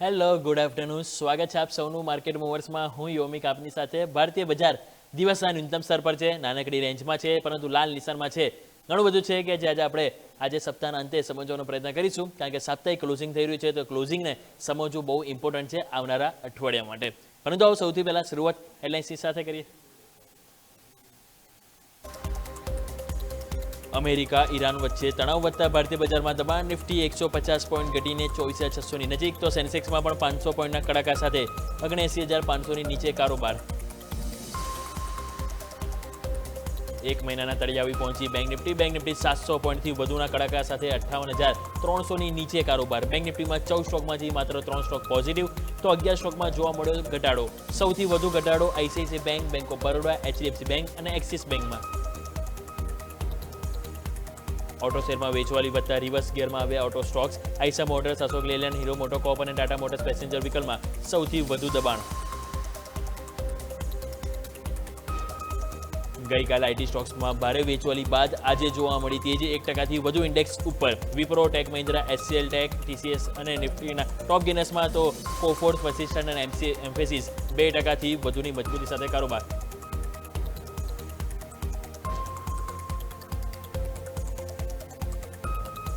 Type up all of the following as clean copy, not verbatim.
Hello, good afternoon. સ્વાગત છે આપ સૌનું માર્કેટ મૂવર્સમાં. હું યોમિક આપની સાથે. ભારતીય બજાર દિવસના ન્યૂનતમ સ્તર પર છે, નાનકડી રેન્જમાં છે, પરંતુ લાલ નિશાનમાં છે. ઘણું બધું છે કે જે આજે સપ્તાહના અંતે સમજવાનો પ્રયત્ન કરીશું, કારણ કે સાપ્તાહિક ક્લોઝિંગ થઈ રહ્યું છે, તો ક્લોઝિંગને સમજવું બહુ ઇમ્પોર્ટન્ટ છે આવનારા અઠવાડિયા માટે. પરંતુ આવો સૌથી પહેલાં શરૂઆત હેડલાઇન્સની સાથે કરીએ. અમેરિકા ઈરાન વચ્ચે તણાવ વધતા ભારતીય બજારમાં દબાણ. નિફ્ટી 150 પોઈન્ટ ઘટીને 24,600ની નજીક, તો સેન્સેક્સમાં પણ 500 પોઈન્ટના કડાકા સાથે 79,500ની નીચે કારોબાર. એક મહિનાના તળિયે આવી પહોંચી બેંક નિફ્ટી. બેંક નિફ્ટી 700 પોઈન્ટથી વધુના કડાકા સાથે 58,300ની નીચે કારોબાર. બેંક નિફ્ટીમાં 14 સ્ટોકમાંથી માત્ર 3 સ્ટોક પોઝિટિવ, તો 11 સ્ટોકમાં જોવા મળ્યો ઘટાડો. સૌથી વધુ ઘટાડો ICICI Bank, Bank of Baroda, HDFC Bank અને એક્સિસ બેંકમાં. ઓટો શેરમાં વેચવાલી વધતા રિવર્સ ગિયરમાં આવ્યા auto stocks. Eicher Motors, Ashok Leyland, Hero MotoCorp અને ટાટા મોટર્સ પેસેન્જર વ્હીકલમાં સૌથી વધુ દબાણ. ગઈકાલે આઈટી સ્ટોક્સમાં ભારે વેચવાલી બાદ આજે જોવા મળી તેજી. 1%થી વધુ ઇન્ડેક્સ ઉપર. Wipro, tech Mahindra, HCL tech, TCS અને નિફ્ટીના ટોપ ગેનર્સમાં, તો કોફોર્ડ, પર્સિસ્ટન્ટ અને એમ્ફેસિસ 2%થી વધુની મજબૂતી સાથે કારોબાર.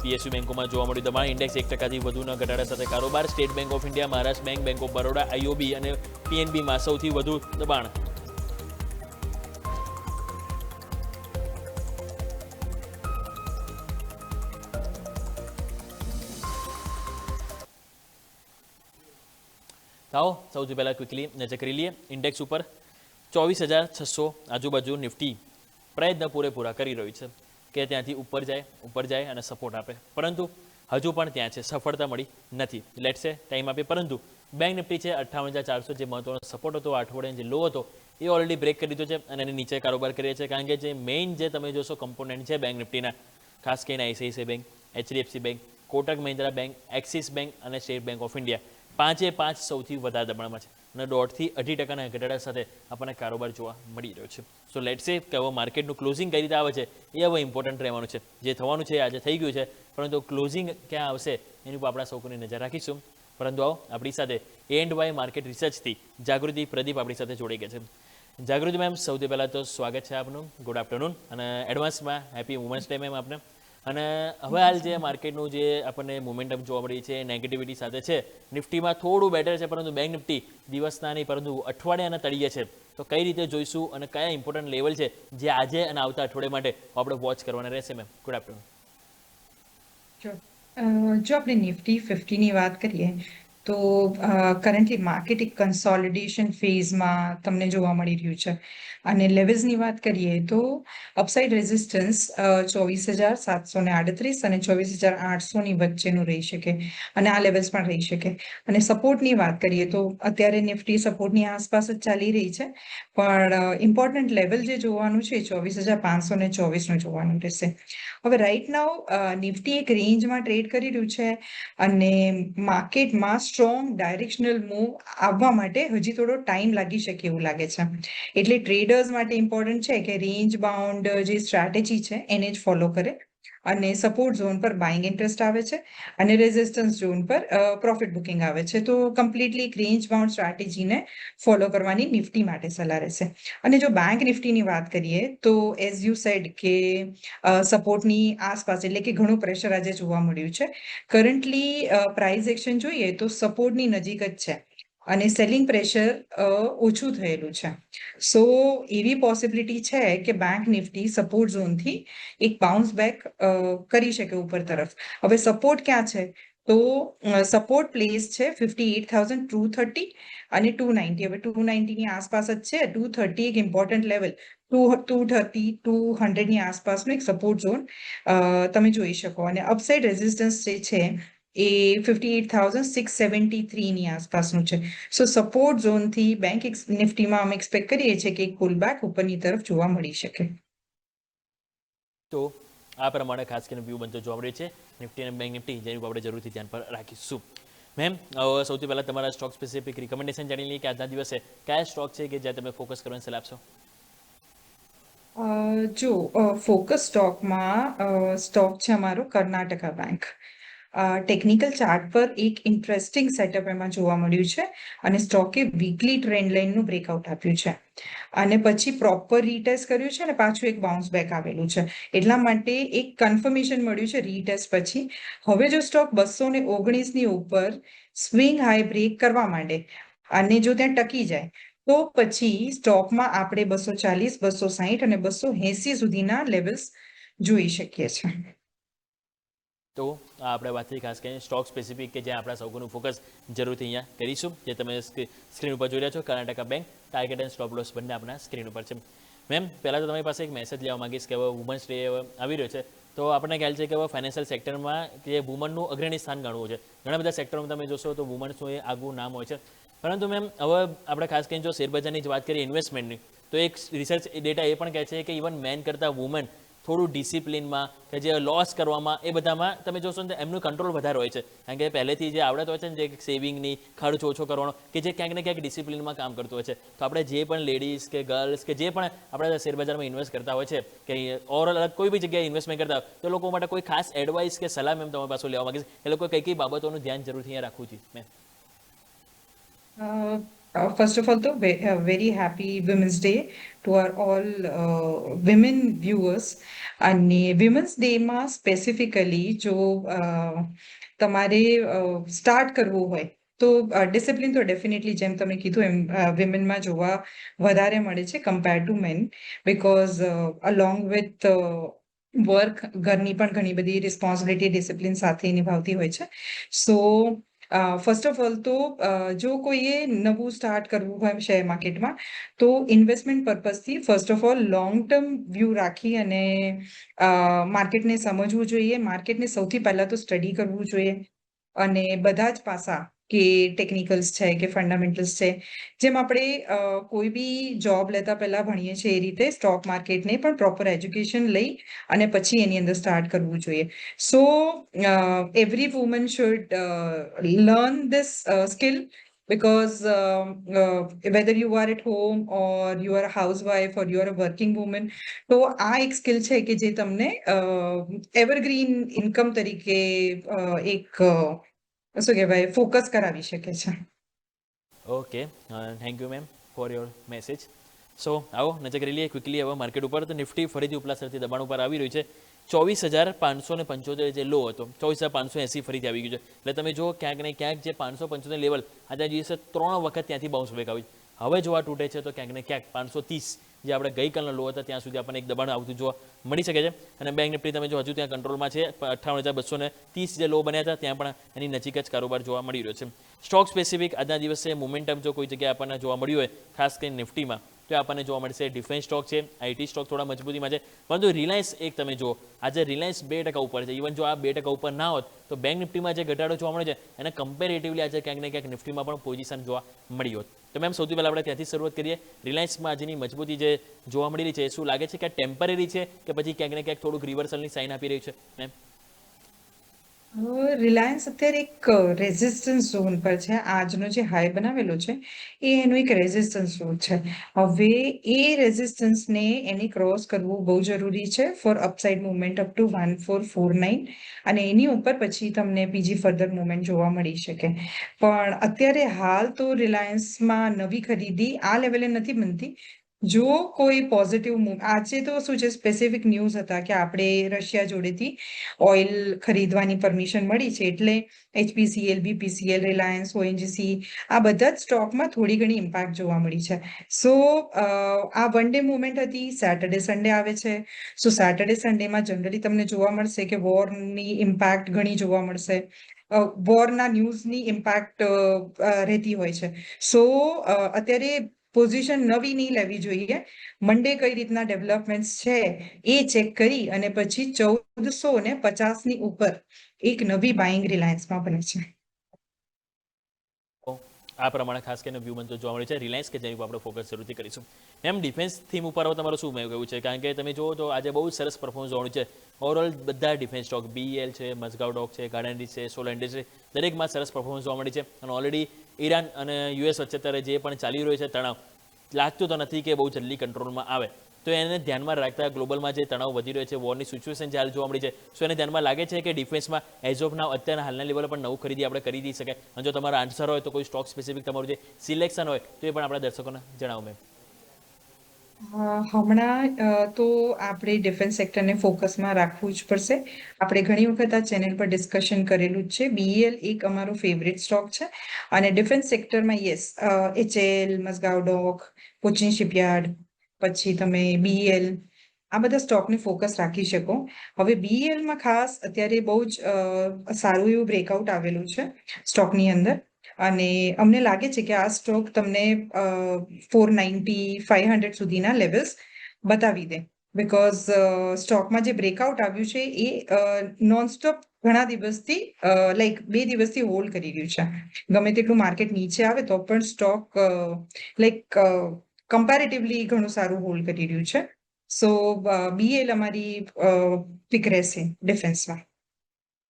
પીએસયુ બેંકોમાં જોવા મળ્યું દબાણ. ઇન્ડેક્સ 1%થી વધુના ઘટાડા સાથે કારોબાર. State Bank of India, Maharashtra Bank, Bank of Baroda, IOB અને પીએનબીમાં સૌથી વધુ દબાણ. આવો સૌથી પહેલાં ક્વિકલી નજર કરી લઈએ ઇન્ડેક્સ ઉપર. 24,600 આજુબાજુ નિફ્ટી પ્રયત્ન પૂરેપૂરા કરી રહ્યું છે કે ત્યાંથી ઉપર જાય અને સપોર્ટ આપે, પરંતુ હજુ પણ ત્યાં છે, સફળતા મળી નથી. લેટ્સે ટાઈમ આપે. પરંતુ બેંક નિફ્ટી છે 58,400, જે મહત્વનો સપોર્ટ હતો, અઠવાડિયાનો જે લો હતો, એ ઓલરેડી બ્રેક કરી દીધો છે અને એની નીચે કારોબાર કરીએ છીએ. કારણ કે જે મેઇન જે તમે જોશો કમ્પોનન્ટ છે બેંક નિફ્ટીના, ખાસ કરીને ICICI bank, HDFC bank, Kotak Mahindra bank, axis bank અને સ્ટેટ બેંક ઓફ ઇન્ડિયા, 5 સૌથી વધારે દબાણમાં છે અને 1.5% ઘટાડા સાથે આપણને કારોબાર જોવા મળી રહ્યો છે. સો લેટ્સ સે કે હવે માર્કેટનું ક્લોઝિંગ કઈ રીતે આવે છે એ હવે ઇમ્પોર્ટન્ટ રહેવાનું છે. જે થવાનું છે આજે થઈ ગયું છે, પરંતુ ક્લોઝિંગ ક્યાં આવશે એની ઉપર આપણા સૌ કોઈની નજર રાખીશું. પરંતુ આવો આપણી સાથે A&Y માર્કેટ રિસર્ચથી જાગૃતિ પ્રદીપ આપણી સાથે જોડાઈ ગયા છે. જાગૃતિ મેમ, સૌથી પહેલાં તો સ્વાગત છે આપનું. ગુડ આફ્ટરનૂન અને એડવાન્સમાં હેપી વુમન્સ ડે મેમ આપને. અને હવે હાલ જે માર્કેટનું જે આપણને મોમેન્ટમ જોવા મળી છે, નેગેટિવિટી સાથે છે. નિફ્ટીમાં થોડું બેટર છે, પરંતુ બેંક નિફ્ટી દિવસના નહીં પરંતુ અઠવાડિયાના તળિયે છે. તો કઈ રીતે જોઈશું અને કયા ઇમ્પોર્ટન્ટ લેવલ છે જે આજે અને આવતા અઠવાડિયા માટે આપણે વોચ કરવાના રહેશે મેમ? Good afternoon. જો આપણે નિફ્ટી 50ની વાત કરીએ તો કરન્ટલી માર્કેટ એક કન્સોલિડેશન ફેઝમાં તમને જોવા મળી રહ્યું છે. અને લેવલ્સની વાત કરીએ તો અપસાઇડ રેઝિસ્ટન્સ 24,738 અને 24,800ની વચ્ચેનું રહી શકે, અને આ લેવલ્સ પણ રહી શકે. અને સપોર્ટની વાત કરીએ તો અત્યારે નિફ્ટી સપોર્ટની આસપાસ જ ચાલી રહી છે, પણ ઇમ્પોર્ટન્ટ લેવલ જે જોવાનું છે 24,524નું જોવાનું રહેશે. હવે રાઈટ નાઉ નિફ્ટી એક રેન્જમાં ટ્રેડ કરી રહ્યું છે અને માર્કેટમાં સ્ટ્રોંગ ડાયરેક્શનલ મૂવ આવવા માટે હજી થોડો ટાઈમ લાગી શકે એવું લાગે છે. એટલે ટ્રેડર્સ માટે ઇમ્પોર્ટન્ટ છે કે રેન્જ બાઉન્ડ જે સ્ટ્રેટેજી છે એને જ ફોલો કરે, અને સપોર્ટ ઝોન પર બાઇંગ ઇન્ટરેસ્ટ આવે છે અને રેઝિસ્ટન્સ ઝોન પર પ્રોફિટ બુકિંગ આવે છે. તો કમ્પ્લીટલી એક રેન્જ બાઉન્ડ સ્ટ્રેટેજીને ફોલો કરવાની નિફ્ટી માટે સલાહ રહેશે. અને જો બેંક નિફ્ટીની વાત કરીએ તો એઝ યુ સેડ કે સપોર્ટની આસપાસ, એટલે કે ઘણું પ્રેશર આજે જોવા મળ્યું છે. કરન્ટલી પ્રાઇસ એક્શન જોઈએ તો સપોર્ટની નજીક જ છે અને સેલિંગ પ્રેશર ઓછું થયેલું છે. સો એવી પોસિબિલિટી છે કે બેંક નિફ્ટી સપોર્ટ ઝોનથી એક બાઉન્સ બેક કરી શકે ઉપર તરફ. હવે સપોર્ટ ક્યાં છે? તો સપોર્ટ પ્લેસ છે 58,230 અને 290. હવે 290ની આસપાસ જ છે. 230 એક ઇમ્પોર્ટન્ટ લેવલ, 230 200ની આસપાસનો એક સપોર્ટ ઝોન તમે જોઈ શકો. અને અપસાઇડ રેઝિસ્ટન્સ જે છે એ 58,673ની આસપાસનું છે. સો સપોર્ટ ઝોનથી બેંક નિફ્ટીમાં અમે એક્સપેક્ટ કરીએ છીએ કે એક પુલબેક ઉપરની તરફ જોવા મળી શકે. તો આ પ્રમાણે ખાસ કરીને વ્યૂ બનતો જોવા મળે છે નિફ્ટી અને બેંક નિફ્ટી, જેની ઉપર આપણે જરૂરથી ધ્યાન પર રાખીશું. મેમ, સૌથી પહેલાં તમારા સ્ટોક સ્પેસિફિક રિકમેન્ડેશન જાણી લઈએ કે આજના દિવસે કયા સ્ટોક છે કે જ્યાં તમે ફોકસ કરવાની સલાહ આપશો? જો ફોકસ સ્ટોકમાં સ્ટોક છે અમારો કર્ણાટકા બેંક. ટેકનિકલ ચાર્ટ પર એક ઇન્ટરેસ્ટિંગ સેટઅપ એમાં જોવા મળ્યું છે અને સ્ટોકે વીકલી ટ્રેન્ડ લાઇનનું બ્રેકઆઉટ આપ્યું છે અને પછી પ્રોપર રીટેસ્ટ કર્યું છે અને પાછું એક બાઉન્સ બેક આવેલું છે. એટલા માટે એક કન્ફર્મેશન મળ્યું છે રીટેસ્ટ પછી. હવે જો સ્ટોક 219ની ઉપર સ્વિંગ હાઈ બ્રેક કરવા માંડે અને જો ત્યાં ટકી જાય તો પછી સ્ટોકમાં આપણે 240, 260 અને 280 સુધીના લેવલ્સ જોઈ શકીએ છીએ. તો આ આપણે વાત થઈ ખાસ કરીને સ્ટોક સ્પેસિફિક કે જ્યાં આપણા સૌનું ફોકસ જરૂરથી અહીંયા કરીશું. જે તમે સ્ક્રીન ઉપર જોઈ રહ્યા છો, Karnataka bank target and stop loss બંને આપણા સ્ક્રીન ઉપર છે. મેમ, પહેલાં તો તમારી પાસે એક મેસેજ લેવા માંગીશ કે હવે વુમન્સ ડે આવી રહ્યો છે, તો આપણને ખ્યાલ છે કે હવે ફાઇનાન્શિયલ સેક્ટરમાં જે વુમનનું અગ્રણી સ્થાન ગણવું છે. ઘણા બધા સેક્ટરમાં તમે જોશો તો વુમન્સનું એ આગવું નામ હોય છે. પરંતુ મેમ, હવે આપણે ખાસ કરીને જો શેરબજારની જ વાત કરીએ ઇન્વેસ્ટમેન્ટની, તો એક રિસર્ચ ડેટા એ પણ કહે છે કે ઇવન મેન કરતાં વુમન થોડું ડિસિપ્લિનમાં કે જે લોસ કરવામાં એ બધામાં તમે જોશો ને એમનું કંટ્રોલ વધારે હોય છે. કારણ કે પહેલેથી જે આવડત હોય છે ને, જે સેવિંગની, ખર્ચ ઓછો કરવાનો, કે જે ક્યાંક ને ક્યાંક ડિસિપ્લિનમાં કામ કરતું હોય છે. તો આપણે જે પણ લેડીઝ કે ગર્લ્સ કે જે પણ આપણે શેરબજારમાં ઇન્વેસ્ટ કરતા હોય છે કે ઓવરઓલ કોઈ બી જગ્યાએ ઇન્વેસ્ટમેન્ટ કરતા હોય તો લોકો માટે કોઈ ખાસ એડવાઇસ કે સલાહ મેમ તમારી પાસે લેવા માંગીશ, એ લોકો કઈ કઈ બાબતોનું ધ્યાન જરૂરથી અહીંયા રાખવું જોઈએ ma'am? First of all, though, very happy Women's Day to our all women viewers. અને Women's Day માં સ્પેસિફિકલી જો તમારે સ્ટાર્ટ કરવું હોય તો ડિસિપ્લિન તો ડેફિનેટલી જેમ તમે કીધું એમ વિમેનમાં જોવા વધારે મળે છે compare to men, because along with work ઘરની પણ ઘણી બધી રિસ્પોન્સિબિલિટી ડિસિપ્લિન સાથે નિભાવતી હોય છે. સો ફર્સ્ટ ઓફ ઓલ તો જો કોઈએ નવું સ્ટાર્ટ કરવું હોય શેર માર્કેટમાં તો ઇન્વેસ્ટમેન્ટ પર્પઝથી first of all long term view રાખી અને માર્કેટને સમજવું જોઈએ. માર્કેટને સૌથી પહેલા તો સ્ટડી કરવું જોઈએ અને બધા જ પાસા કે ટેકનિકલ્સ છે કે ફંડામેન્ટલ્સ છે, જેમ આપણે કોઈ બી જોબ લેતા પહેલા ભણીએ છીએ એ રીતે સ્ટોક માર્કેટને પણ પ્રોપર એજ્યુકેશન લઈ અને પછી એની અંદર સ્ટાર્ટ કરવું જોઈએ. સો every woman should learn this skill, because whether you are at home or you are a housewife or you are a working woman, તો આ એક સ્કિલ છે કે જે તમને એવરગ્રીન ઇન્કમ તરીકે એક શું કહેવાય ફોકસ કરાવી શકે છે. Okay, thank you ma'am for your message. So આવો નજર કરી લઈએ ક્વિકલી હવે માર્કેટ ઉપર. તો નિફ્ટી ફરીથી ઉપલા સ્તરથી દબાણ ઉપર આવી રહ્યું છે. 24,575 જે લો હતો, 24,580 ફરીથી આવી ગયું છે. એટલે તમે જો ક્યાંક ને ક્યાંક જે 575 લેવલ આજે દિવસે 3 વખત ત્યાંથી બાઉન્સ બેક આવ્યું. હવે જોવા તૂટે છે તો ક્યાંક ને ક્યાંક 530 જે આપણે ગઈકાલનો લો હતા ત્યાં સુધી આપણને એક દબાણ આવતું જોવા મળી શકે છે. અને બેંક નિફ્ટી તમે જો હજુ ત્યાં કંટ્રોલમાં છે. 58,230 જે લો બન્યા હતા ત્યાં પણ એની નજીક જ કારોબાર જોવા મળી રહ્યો છે. સ્ટોક સ્પેસિફિક આજના દિવસે મોમેન્ટમ જો કોઈ જગ્યાએ આપણને જોવા મળ્યું હોય ખાસ કરીને નિફ્ટીમાં, તો આપણને જોવા મળશે ડિફેન્સ સ્ટોક છે, આઈટી સ્ટોક થોડા મજબૂતીમાં છે. પરંતુ રિલાયન્સ એક તમે જુઓ, આજે રિલાયન્સ 2% ઉપર છે. ઇવન જો આ 2% ઉપર ના હોત તો બેંક નિફ્ટીમાં જે ઘટાડો જોવા મળે છે એને કમ્પેરેટિવલી આજે ક્યાંક ને ક્યાંક નિફ્ટીમાં પણ પોઝિશન જોવા મળી હોત. તો મેમ સૌથી પહેલાં આપણે ત્યાંથી શરૂઆત કરીએ. રિલાયન્સમાં આજની મજબૂતી જે જોવા મળેલી છે એ શું લાગે છે કે ટેમ્પરરી છે કે પછી ક્યાંક ને ક્યાંક થોડુંક રિવર્સલની સાઇન આપી રહ્યું છે મેમ? રિલાયન્સ અત્યારે એક રેઝિસ્ટન્સ ઝોન પર છે. આજનો જે હાઈ બનાવેલો છે એ એનું એક રેઝિસ્ટન્સ ઝોન છે. હવે એ રેઝિસ્ટન્સને એને ક્રોસ કરવું બહુ જરૂરી છે for upside movement up to 1449, અને એની ઉપર પછી તમને બીજી ફર્ધર મુવમેન્ટ જોવા મળી શકે. પણ અત્યારે હાલ તો રિલાયન્સમાં નવી ખરીદી આ લેવલે નથી બનતી. જો કોઈ પોઝિટિવ મૂવ, આજે તો શું છે સ્પેસિફિક ન્યૂઝ હતા કે આપણે રશિયા જોડેથી ઓઇલ ખરીદવાની પરમિશન મળી છે, એટલે HPCL, BPCL, રિલાયન્સ, ONGC આ બધા જ સ્ટોકમાં થોડી ઘણી ઇમ્પેક્ટ જોવા મળી છે. સો આ વન ડે મુવમેન્ટ હતી. સેટરડે સન્ડે આવે છે. સો સેટરડે સન્ડેમાં જનરલી તમને જોવા મળશે કે વોરની ઇમ્પેક્ટ ઘણી જોવા મળશે. વોરના ન્યૂઝની ઇમ્પેક્ટ રહેતી હોય છે. સો અત્યારે પોઝિશન નવી નહીં લેવી જોઈએ. મંડે કઈ રીતના ડેવલપમેન્ટ્સ છે એ ચેક કરી અને પછી 1450ની ઉપર એક નવી બાઇંગ રિલાયન્સમાં બને છે. આ પ્રમાણે ખાસ કરીને વ્યૂ બનતો જોવા મળે છે રિલાયન્સ, કે જેની ઉપર આપણે ફોકસ જરૂરથી કરીશું. એમ ડિફેન્સ થીમ ઉપર હવે તમારું શું કહેવું છે? કારણ કે તમે જુઓ તો આજે બહુ સરસ પરફોર્મન્સ જોવાનું છે. ઓવરઓલ બધા ડિફેન્સ સ્ટોક, BEL છે, મઝગાંવ ડોક છે, ગાર્ડનરીચ છે, સોલન્ડેજ છે, દરેકમાં સરસ પરફોર્મન્સ જોવા મળી છે. અને ઓલરેડી ઈરાન અને US વચ્ચે અત્યારે જે પણ ચાલી રહ્યો છે તણાવ, લાગતું તો નથી કે બહુ જલ્દી કંટ્રોલમાં આવે. તો એને ધ્યાનમાં રાખતા ગ્લોબલમાં જે તણાવ વધી રહ્યો છે, વોરની સિચ્યુએશન જે હાલ જોવા મળી છે, સો એને ધ્યાનમાં લાગે છે કે ડિફેન્સમાં એઝ ઓફ નાવ અત્યારના હાલના લેવલે પણ નવું ખરીદી આપણે કરી દઈ શકાય? અને જો તમારો આન્સર હોય તો કોઈ સ્ટોક સ્પેસિફિક તમારું જે સિલેક્શન હોય તો એ પણ આપણા દર્શકોને જણાવો મેમ. હમણાં તો આપણે ડિફેન્સ સેક્ટરને ફોકસમાં રાખવું જ પડશે. આપણે ઘણી વખત આ ચેનલ પર ડિસ્કશન કરેલું જ છે. બીઈએલ એક અમારો ફેવરેટ સ્ટોક છે અને ડિફેન્સ સેક્ટરમાં યસ, એચએલ, મઝગાવ ડોક, કોચિન શિપયાર્ડ, પછી તમે બીઈએલ, આ બધા સ્ટોકને ફોકસ રાખી શકો. હવે બીઈએલમાં ખાસ અત્યારે બહુ જ સારું એવું બ્રેકઆઉટ આવેલું છે સ્ટોકની અંદર અને અમને લાગે છે કે આ સ્ટોક તમને 490, 500 સુધીના લેવલ્સ બતાવી દે. બિકોઝ સ્ટોકમાં જે બ્રેકઆઉટ આવ્યું છે એ નોનસ્ટોપ ઘણા દિવસથી લાઈક 2 દિવસથી હોલ્ડ કરી રહ્યું છે. ગમે તેટલું માર્કેટ નીચે આવે તો પણ સ્ટોક લાઈક કમ્પેરેટિવલી ઘણું સારું હોલ્ડ કરી રહ્યું છે. સો બીએલ અમારી પિક રહેશે ડિફેન્સમાં.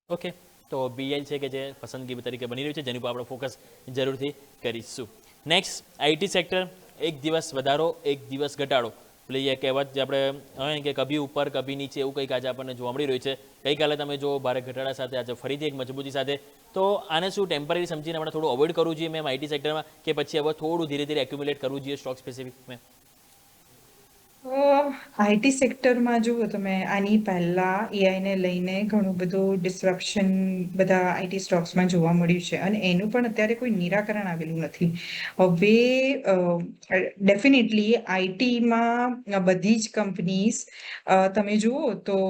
ઓકે, તો બીએલ છે કે જે પસંદગી તરીકે બની રહ્યું છે, જેની પર આપણે ફોકસ જરૂરથી કરીશું. નેક્સ્ટ, આઈટી સેક્ટર, એક દિવસ વધારો, એક દિવસ ઘટાડો. એટલે એ કહેવત જે આપણે હવે કે કભી ઉપર કભી નીચે એવું કંઈક આજે આપણને જોવા મળી રહ્યું છે. ગઈકાલે તમે જો ભારે ઘટાડા સાથે આજે ફરીથી એક મજબૂતી સાથે, તો આને શું ટેમ્પરરી સમજીને આપણે થોડું અવોઇડ કરવું જોઈએ મેમ આઈટી સેક્ટરમાં, કે પછી હવે થોડું ધીરે ધીરે એક્યુમ્યુલેટ કરવું જોઈએ સ્ટોક સ્પેસિફિક મેમ? આઈટી સેક્ટરમાં જુઓ તમે, આની પહેલા એઆઈને લઈને ઘણું બધું ડિસ્રપ્શન બધા આઈટી સ્ટોક્સમાં જોવા મળ્યું છે અને એનું પણ અત્યારે કોઈ નિરાકરણ આવેલું નથી. હવે ડેફિનેટલી આઈટીમાં બધી જ કંપનીઝ તમે જુઓ તો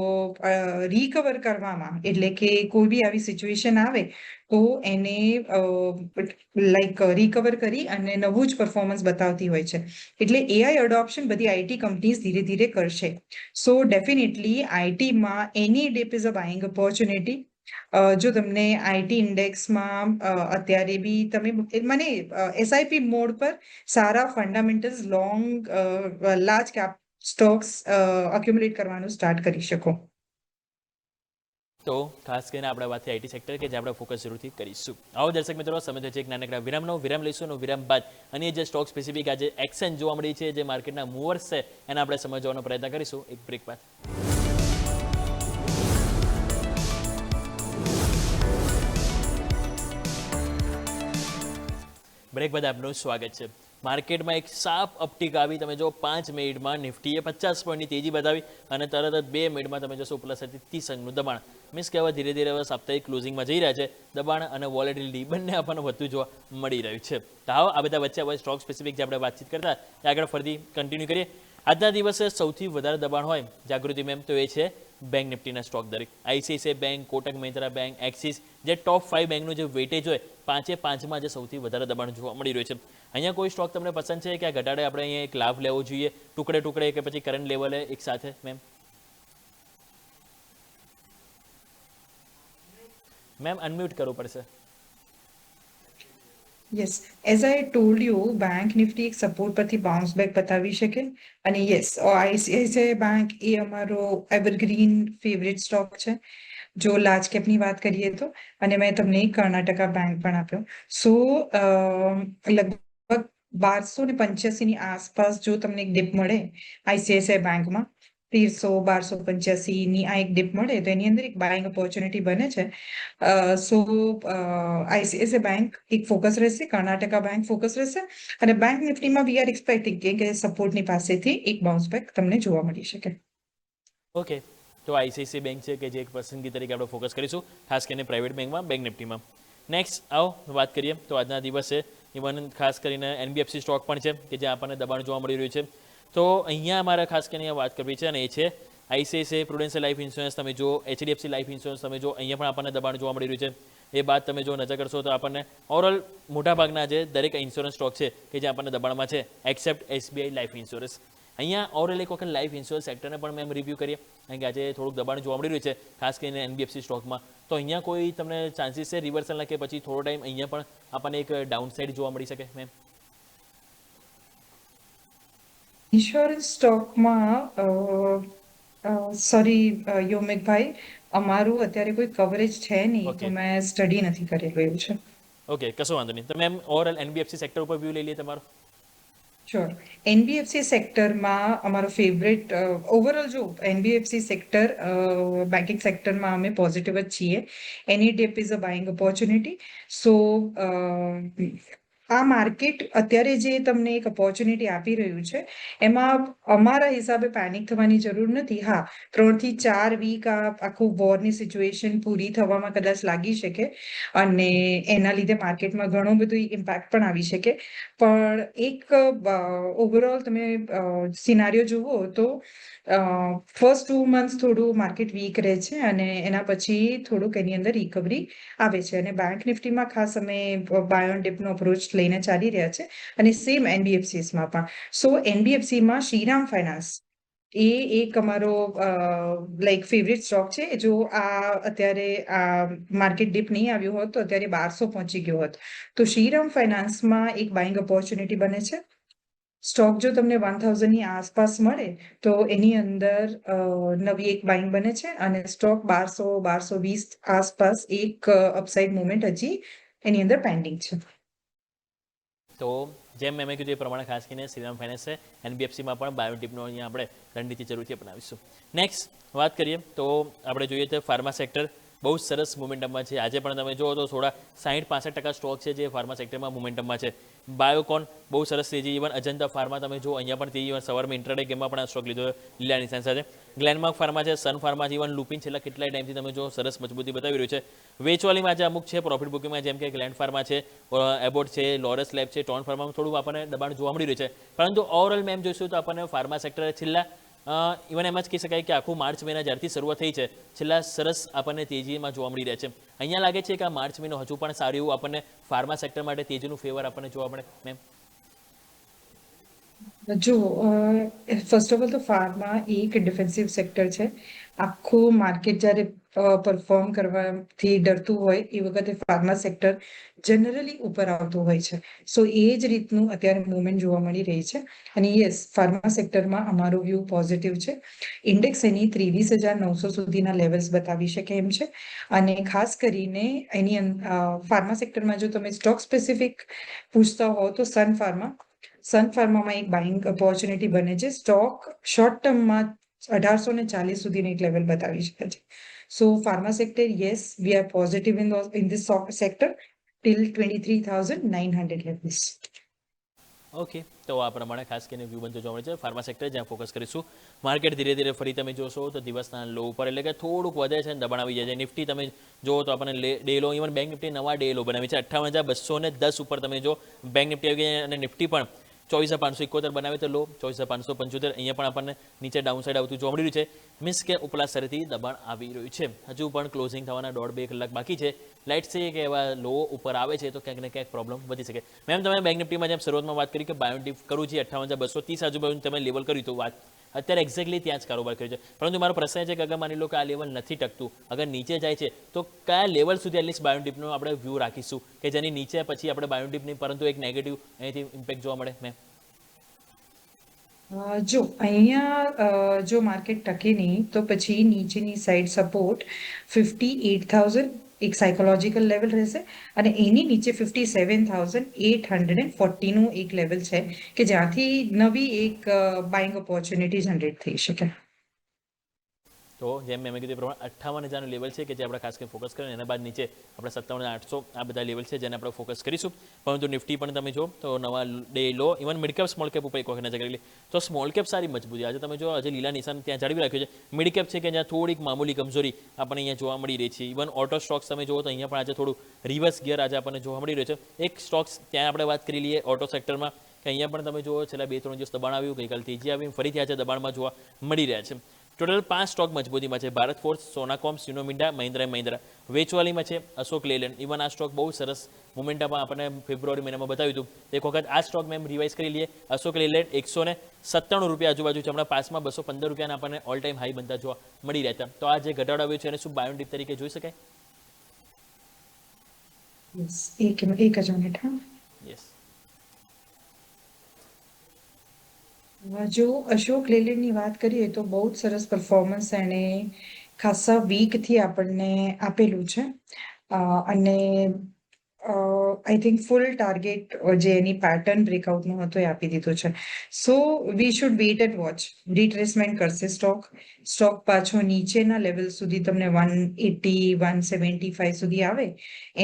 રિકવર કરવામાં, એટલે કે કોઈ બી આવી સિચ્યુએશન આવે તો એને લાઈક રિકવર કરી અને નવું જ પરફોર્મન્સ બતાવતી હોય છે. એટલે એઆઈ અડોપ્શન બધી આઈટી કંપનીઝ ધીરે ધીરે કરશે. સો ડેફિનેટલી આઈટીમાં any dip is a buying opportunity. જો તમને આઈટી ઇન્ડેક્સમાં અત્યારે બી તમે મને એસઆઈપી મોડ પર સારા fundamentals long large cap stocks accumulate કરવાનું સ્ટાર્ટ કરી શકો. તો ખાસ કરીને આપણે વાત આઈટી સેક્ટર કે જે આપણે ફોકસ જરૂરથી કરીશું. આવો દર્શક મિત્રો, સમય થયો છે એક નાનકડા વિરામનો. વિરામ લઈશું અને વિરામ બાદ અને જે સ્ટોક સ્પેસિફિક આજે એક્શન જોવા મળી છે, જે માર્કેટના મૂવર્સ છે, એને આપણે સમજવાનો પ્રયત્ન કરીશું એક બ્રેક બાદ. બ્રેક બાદ આપનું સ્વાગત છે. માર્કેટમાં એક સાફ અપટીક આવી. તમે જો 5 મિનિટમાં નિફ્ટીએ 50 પોઈન્ટની તેજી બતાવી અને તરત જ 2 મિનિટમાં તમે જોશો પ્લસ 30 અંકનું દબાણ. મીન્સ કે હવે ધીરે ધીરે હવે સાપ્તાહિક ક્લોઝિંગમાં જઈ રહ્યા છે. દબાણ અને વોલેટિલિટી બંને આપણને વધુ જોવા મળી રહ્યું છે. તો આવો આ બધા વચ્ચે હવે સ્ટોક સ્પેસિફિક જે આપણે વાતચીત કરતા એ આગળ ફરીથી કન્ટિન્યુ કરીએ. આજના દિવસે સૌથી વધારે દબાણ હોય જાગૃતિ મેમ, તો એ છે બેંક નિફ્ટીના સ્ટોક દરેક. ICICI bank, Kotak Mahindra bank, axis, જે ટોપ 5 બેંકનું જે વેટેજ હોય 5માં જે સૌથી વધારે દબાણ જોવા મળી રહ્યું છે. અહીંયા કોઈ સ્ટોક તમને પસંદ છે કે આ ઘટાડે આપણે અહીંયા એક લાભ લેવો જોઈએ ટુકડે ટુકડે, કે પછી કરંટ લેવલે એક સાથે મેમ? મેમ અનમ્યુટ કરવું પડશે. Yes, as I told you, bank Nifty એક સપોર્ટ પરથી બાઉન્સ બેક બતાવી શકે અને યસ, આઈસીઆઈસીઆઈ બેંક એ અમારો એવરગ્રીન ફેવરેટ સ્ટોક છે જો લાર્જ કેપની વાત કરીએ તો. અને મેં તમને કર્ણાટકા બેંક પણ આપ્યો. સો લગભગ 1285 ની આસપાસ જો તમને એક ડિપ મળે આઈસીઆઈસીઆઈ બેંકમાં, 1300-1285 ની આ એક ડિપ મળે તો એની અંદર એક બાઇંગ ઓપોર્ચ્યુનિટી બને છે. સો આઈસીઆઈસીઆઈ બેંક એક ફોકસ રહેશે, કર્ણાટકા બેંક ફોકસ રહેશે અને બેંક નિફ્ટીમાં વી આર એક્સપેક્ટિંગ કે સપોર્ટની પાસેથી એક બાઉન્સ બેક તમને જોવા મળી શકે. ઓકે, તો આઈસીઆઈસીઆઈ બેંક છે કે જે એક પસંદગી તરીકે આપણે ફોકસ કરીશું, ખાસ કરીને પ્રાઇવેટ બેંકમાં, બેંક નિફ્ટીમાં. નેક્સ્ટ આવો વાત કરીએ તો આજના દિવસે ઇવન ખાસ કરીને એનબીએફસી સ્ટોક પણ છે કે જે આપણને દબાણ જોવા મળી રહ્યું છે. તો અહીંયા અમારે ખાસ કરીને વાત કરવી છે અને એ છે આઈસીઆઈસીઆઈ પ્રુડેન્શિયલ લાઈફ ઇન્સ્યોરન્સ. તમે જો એચડીએફસી લાઈફ ઇન્સ્યોરન્સ, તમે જો અહીંયા પણ આપણને દબાણ જોવા મળી રહ્યું છે. એ બાદ તમે જો નજર કરશો તો આપણને ઓવરઓલ મોટાભાગના જે દરેક ઇન્સ્યોરન્સ સ્ટોક છે કે જે આપણને દબાણમાં છે, એક્સેપ્ટ એસબીઆઈ લાઈફ ઇન્સ્યોરન્સ. અહીંયા ઓવરઓલ એક વખત લાઈફ ઇન્સ્યોરન્સ સેક્ટરને પણ મેમ રિવ્યૂ કરીએ, કારણ કે આજે થોડુંક દબાણ જોવા મળી રહ્યું છે ખાસ કરીને એનબીએફસી સ્ટોકમાં. તો અહીંયા કોઈ તમને ચાન્સીસ છે રિવર્સલના, કે પછી થોડો ટાઈમ અહીંયા પણ આપણને એક ડાઉન સાઇડ જોવા મળી શકે મેમ? ઇન્સ્યોરન્સ સ્ટોકમાં સોરી યોમિકભાઈ, અમારું અત્યારે કોઈ કવરેજ છે નહીં, ઓકે તો મેં સ્ટડી નથી કરેલું એવું છે. ઓકે, કશો વાંધો નહીં. તો મેમ ઓવરઓલ એનબીએફસી સેક્ટર ઉપર વ્યૂ લઈ લઈએ તમારો. શ્યોર. એનબીએફસી સેક્ટરમાં અમારો ફેવરેટ ઓવરઓલ જો એનબીએફસી સેક્ટર બેન્કિંગ સેક્ટરમાં અમે પોઝિટિવ જ છીએ. Any dip is a buying opportunity. So આ માર્કેટ અત્યારે જે તમને એક ઓપોર્ચ્યુનિટી આપી રહ્યું છે એમાં અમારા હિસાબે પેનિક થવાની જરૂર નથી. હા, 3 થી 4 વીક આ આખું વોરની સિચ્યુએશન પૂરી થવામાં કદાચ લાગી શકે અને એના લીધે માર્કેટમાં ઘણું બધું ઇમ્પેક્ટ પણ આવી શકે. પણ એક ઓવરઓલ તમે સિનારીઓ જુઓ તો ફર્સ્ટ 2 મંથ્સ થોડું માર્કેટ વીક રહે છે અને એના પછી થોડુંક એની અંદર રિકવરી આવે છે. અને બેંક નિફ્ટીમાં ખાસ અમે બાય ઓન ડિપનો અપ્રોચ લઈને ચાલી રહ્યા છે અને સેમ એનબીએફસીસમાં પણ. સો એનબીએફસીમાં શ્રીરામ ફાઇનાન્સ એ એક અમારો લાઈક ફેવરેટ સ્ટોક છે. જો આ અત્યારે આ માર્કેટ ડિપ નહીં આવ્યું હોત તો અત્યારે 1200 પહોંચી ગયો હોત. તો શ્રીરામ ફાઇનાન્સમાં એક બાઇંગ ઓપોર્ચ્યુનિટી બને છે. સ્ટોક જો તમને 1000ની આસપાસ મળે તો એની અંદર નવી એક બાઇંગ બને છે અને સ્ટોક 1200-1220 આસપાસ એક અપસાઇડ મુવમેન્ટ હજી એની અંદર પેન્ડિંગ છે. તો જેમ મેં કીધું એ પ્રમાણે ખાસ કરીને શ્રીરામ ફાઇનાન્સ છે, એનબીએફસીમાં પણ બાયોટિપનો અહીંયા આપણે રણનીતિ જરૂરથી અપનાવીશું. નેક્સ્ટ વાત કરીએ તો આપણે જોઈએ તો ફાર્મા સેક્ટર બહુ સરસ મોમેન્ટમમાં છે. આજે પણ તમે જુઓ તો થોડા 60-65% સ્ટોક છે જે ફાર્મા સેક્ટરમાં મોમેન્ટમમાં છે. બાયોકોન બહુ સરસ તેજી, ઇવન અજંતા ફાર્મા તમે જો અહીંયા પણ તેજી, સવારમાં ઇન્ટ્રાડે ગેમમાં પણ આ સ્ટોક લીધો લીલા નિશાન સાથે. ગ્લેનમાર્ક ફાર્મા છે, સન ફાર્મા છે, ઇવન લુપિન છેલ્લા કેટલાય ટાઈમથી તમે જો સરસ મજબૂતી બતાવી રહ્યું છે. વેચવાલીમાં આજે અમુક છે પ્રોફિટ બુકિંગમાં, જેમ કે ગ્લેન્ડ ફાર્મા છે, એબોટ છે, લોરસ લેબ છે, ટોન ફાર્મામાં થોડું આપણને દબાણ જોવા મળી રહ્યું છે. પરંતુ ઓવરઓલ મેમ જોઈશું તો આપણને ફાર્મા સેક્ટર છેલ્લા ઇવન એમ જ કહી શકાય કે આખું માર્ચ મહિના જ્યારથી શરૂઆત થઈ છે છેલ્લા સરસ આપણને તેજીમાં જોવા મળી રહ્યા છે. અહીંયા લાગે છે કે આ માર્ચ મહિનો હજુ પણ સારું એવું આપણને ફાર્મા સેક્ટર માટે તેજીનું ફેવર આપણને જોવા મળે મેમ. જો ફર્સ્ટ ઓફ ઓલ તો ફાર્મા એક ડિફેન્સિવ સેક્ટર છે. આખું માર્કેટ જ્યારે પરફોર્મ કરવાથી ડરતું હોય એ વખતે ફાર્મા સેક્ટર જનરલી ઉપર આવતું હોય છે. સો એ જ રીતનું અત્યારે મુવમેન્ટ જોવા મળી રહી છે. અને યસ, ફાર્મા સેક્ટરમાં અમારો વ્યૂ પોઝિટિવ છે. ઇન્ડેક્સ એની 23,900 સુધીના લેવલ્સ બતાવી શકે એમ છે. અને ખાસ કરીને એની ફાર્મા સેક્ટરમાં જો તમે સ્ટોક સ્પેસિફિક પૂછતા હો તો સન ફાર્મામાં એક બાઇંગ ઓપોર્ચ્યુનિટી બને છે. સ્ટોક શોર્ટ ટર્મમાં 1840 સુધીનો એક લેવલ બતાવી શકે છે. So pharma sector, yes, we are positive in this sector till 23,900 levels. Okay, તો આ પ્રમાણે ખાસ કરીને વ્યૂ બનતો જોવા મળે છે ફાર્મા સેક્ટર, જ્યાં ફોકસ કરીશું. માર્કેટ ધીરે ધીરે ફરી તમે જોશો તો દિવસના લો ઉપર એટલે કે થોડુંક વધે છે અને દબાણ આવી જાય છે. નિફ્ટી તમે જુઓ તો આપણને ડે લો, ઇવન બેંક નિફ્ટી નવા ડે લો બનાવી છે. 58,210 ઉપર તમે જો બેંક નિફ્ટી આવી ગઈ અને નિફ્ટી પણ 24,571 બનાવે તો લો 24,575. અહીંયા પણ આપણને નીચે ડાઉન સાઇડ આવતું જોવા મળી રહ્યું છે. મીન્સ કે ઉપલા સ્તરેથી દબાણ આવી રહ્યું છે. હજુ પણ ક્લોઝિંગ થવાના 1.5-2 કલાક બાકી છે. લાઇટ છે કે એવા લો ઉપર આવે છે તો ક્યાંક ને ક્યાંક પ્રોબ્લેમ વધી શકે. મેમ તમે બેંક નિફ્ટીમાં જેમ શરૂઆતમાં વાત કરી કે બાયોટિપ કરવું છે 58,230 આજુબાજુ તમે લેવલ કર્યું તો વાત અત્યારે એક્ઝેક્ટલી ત્યાં જ કારોબાર કર્યો છે. પરંતુ મારો પ્રશ્ન છે કે અગર માની લો કે આ લેવલ નથી ટકતું, અગર નીચે જાય છે તો કયા લેવલ સુધી એટલીસ્ટ બાયોટિપનો આપણે વ્યૂ રાખીશું કે જેની નીચે પછી આપણે બાયોટિપ નહીં પરંતુ એક નેગેટિવ અહીંથી ઇમ્પેક્ટ જોવા મળે મેમ? જો અહીંયા જો માર્કેટ ટકે નહીં તો પછી નીચેની સાઈડ સપોર્ટ 58,000 એક સાયકોલોજીકલ લેવલ રહેશે અને એની નીચે 57,840નું એક લેવલ છે કે જ્યાંથી નવી એક બાઇંગ ઓપોર્ચ્યુનિટી જનરેટ થઈ શકે. તો જેમ મેં કીધું એ પ્રમાણે 58,000નું લેવલ છે કે જે આપણે ખાસ કરીને ફોકસ કરીએ. એના બાદ નીચે આપણે 57,800 આ બધા લેવલ છે જેને આપણે ફોકસ કરીશું. પરંતુ નિફ્ટી પણ તમે જો તો નવા ડે લો, even mid cap small cap ઉપર એક વખત નજર કરી લે તો સ્મોલ કેપ સારી મજબૂતી. આજે તમે જો આજે લીલા નિશાન ત્યાં જાળવી રાખ્યું છે. મિડ કેપ છે કે જ્યાં થોડીક મામૂલી કમજોરી આપણને અહીંયા જોવા મળી રહી છે. ઇવન ઓટો સ્ટોક્સ તમે જુઓ તો અહીંયા પણ આજે થોડું રિવર્સ ગિયર આજે આપણને જોવા મળી રહ્યું છે. એક સ્ટોક્સ ત્યાં આપણે વાત કરી લઈએ ઓટો સેક્ટરમાં કે અહીંયા પણ તમે જુઓ છેલ્લા 2-3 દિવસ દબાણ આવ્યું, ગઈકાલ તેજી આવી, ફરીથી આજે દબાણમાં જોવા મળી રહ્યા છે. ટોટલ 5 સ્ટોક મજબૂતીમાં છે. ભારત ફોર્સ, સોનાકોમ, સિનો મિન્ડા, મહિન્દ્રા મહિન્દ્રા. વેચવાલીમાં છે અશોક લેલેન્ડ. ઇવન આ સ્ટોક બહુ સરસ મોમેન્ટમાં આપણને ફેબ્રુઆરી મહિનામાં બતાવ્યું હતું. એક વખત આ સ્ટોક મેમ રિવાઇઝ કરી લઈએ. અશોક લેલેન્ડ 197 રૂપિયા આજુબાજુ છે. હમણાં પાસમાં 215 રૂપિયાના આપણને ઓલ ટાઈમ હાઈ બનતા જોવા મળી રહ્યા હતા. તો આ જે ઘટાડો આવ્યો છે એને શું બાયોટિપ તરીકે જોઈ શકાય? એક જ મિનિટ. યસ. જો અશોક લેલેન્ડની વાત કરીએ તો બહુ જ સરસ પરફોર્મન્સ એણે ખાસા વીકથી આપણને આપેલું છે. અને આઈ થિંક ફૂલ ટાર્ગેટ જે એની પેટર્ન બ્રેકઆઉટનું હતું એ આપી દીધું છે. So we should wait and watch. Retracement કરશે સ્ટોક પાછો નીચેના લેવલ સુધી તમને 180 175 સુધી આવે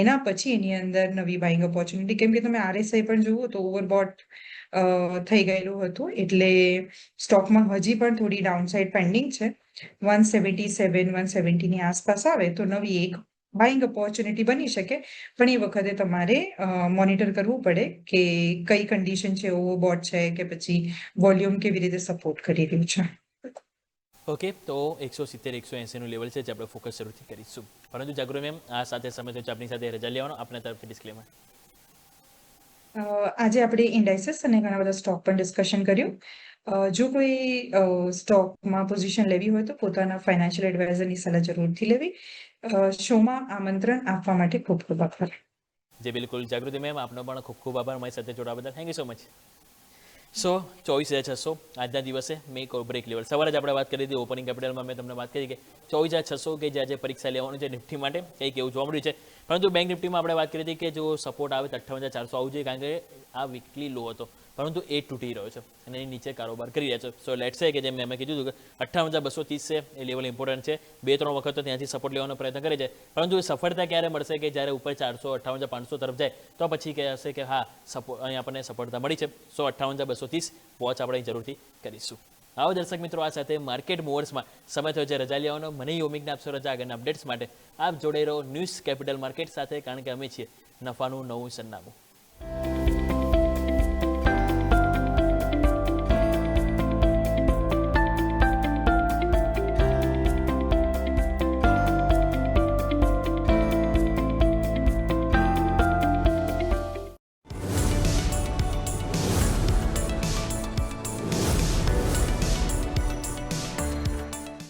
એના પછી એની અંદર નવી બાઇંગ ઓપોર્ચ્યુનિટી, કેમ કે તમે RSI પણ જુઓ તો ઓવરબોટ થઈ ગયેલું હતું, એટલે સ્ટોકમાં હજી પણ થોડી ડાઉનસાઇડ પેન્ડિંગ છે. 177 170ની આસપાસ આવે તો નવી એક બાઇંગ ઓપોર્ચ્યુનિટી બની શકે, પણ એ વખતે તમારે મોનિટર કરવું પડે કે કઈ કન્ડિશન છે, ઓવરબોટ છે કે પછી વોલ્યુમ કેવી રીતે સપોર્ટ કરી રહ્યું છે. ઓકે, તો 170 180નું લેવલ છે જે આપણે ફોકસ જરૂરથી કરીશું. પરંતુ જાગૃતિ મેમ, આ સાથે સમય થયો છે આપણી સાથે રજા લેવાનો, આપણા તરફથી ડિસ્ક્લેમર. આજે આપણે ઇન્ડાઇસીસ અને ઘણા બધા સ્ટોક પણ ડિસ્કશન કર્યું. જો કોઈ સ્ટોકમાં પોઝિશન લેવી હોય તો પોતાના ફાઇનાન્શિયલ એડવાઇઝરની સલાહ જરૂરથી લેવી. શોમાં આમંત્રણ આપવા માટે ખૂબ ખૂબ આભાર. જે બિલકુલ જાગૃતિ મેમ, આપનો પણ ખૂબ ખૂબ આભાર મારી સાથે જોડાવા બદલ. Thank you so much. So 24,600 આજના દિવસે મેક ઓર બ્રેક લેવલ. સવારે જ આપણે વાત કરી હતી ઓપનિંગ કેપિટલમાં, મેં તમને વાત કરી કે 24,600 કે જે આજે પરીક્ષા લેવાનું છે નિફ્ટી માટે, કંઈક એવું જોવા મળ્યું છે. પરંતુ બેંક નિફ્ટીમાં આપણે વાત કરી હતી કે જો સપોર્ટ આવે તો 58,400 આવવું જોઈએ, કારણ કે આ વીકલી લો હતો, પરંતુ એ તૂટી રહ્યો છે અને એની નીચે કારોબાર કરી રહ્યા છે. સો લેટ્સ સે કે જેમ મેં કીધું હતું કે 58,230 છે એ લેવલ ઇમ્પોર્ટન્ટ છે. 2-3 વખત તો ત્યાંથી સપોર્ટ લેવાનો પ્રયત્ન કરે છે, પરંતુ એ સફળતા ક્યારે મળશે કે જ્યારે ઉપર 400 58,500 તરફ જાય તો પછી કહેશે કે હા અહીં આપણને સફળતા મળી છે. સો 58,230 વોચ આપણે જરૂરથી કરીશું. આવો દર્શક મિત્રો, આ સાથે માર્કેટ મૂવર્સમાં સમય થયો છે રજા લેવાનો. મને યોમિકને આપશો રજા. આગળના અપડેટ્સ માટે આપ જોડાઈ રહો ન્યૂઝ કેપિટલ માર્કેટ સાથે, કારણ કે અમે છીએ નફાનું નવું સરનામું.